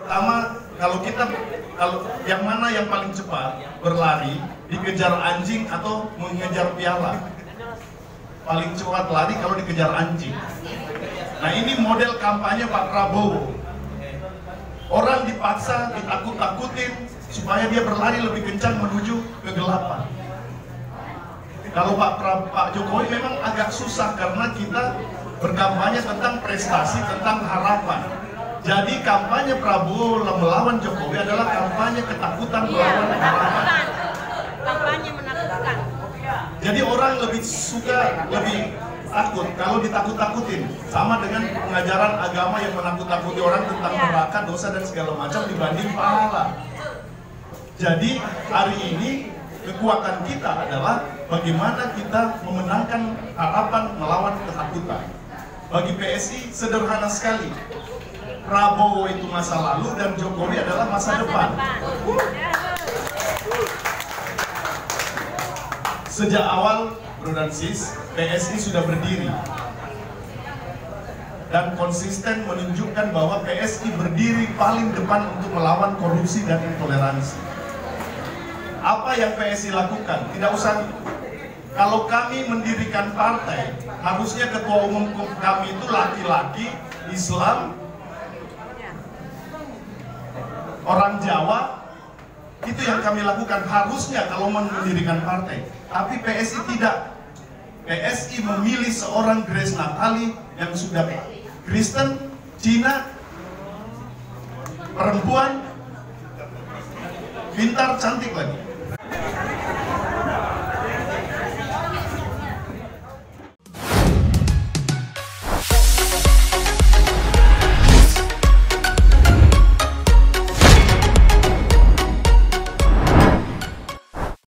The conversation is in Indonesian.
Pertama, kalau yang mana yang paling cepat berlari, dikejar anjing atau mengejar piala? Paling cepat lari kalau dikejar anjing. Nah, ini model kampanye Pak Prabowo. Orang dipaksa, ditakut-takutin supaya dia berlari lebih kencang menuju kegelapan. Kalau Pak Jokowi memang agak susah karena kita berkampanye tentang prestasi, tentang harapan. Jadi kampanye Prabowo melawan Jokowi adalah kampanye ketakutan melawan harapan. Kampanye menakutkan. Jadi orang lebih suka, lebih takut kalau ditakut-takutin. Sama dengan pengajaran agama yang menakut-takuti orang tentang neraka, dosa dan segala macam dibanding pahala. Jadi hari ini kekuatan kita adalah bagaimana kita memenangkan harapan melawan ketakutan. Bagi PSI sederhana sekali. Prabowo itu masa lalu dan Jokowi adalah masa depan. Sejak awal, Bro dan Sis, PSI sudah berdiri dan konsisten menunjukkan bahwa PSI berdiri paling depan untuk melawan korupsi dan intoleransi. Apa yang PSI lakukan? Tidak usah. Kalau kami mendirikan partai, harusnya ketua umum kami itu laki-laki, Islam, orang Jawa. Itu yang kami lakukan harusnya kalau mendirikan partai. Tapi PSI tidak. PSI memilih seorang Grace Natali yang sudah Kristen, Cina, perempuan, pintar, cantik lagi.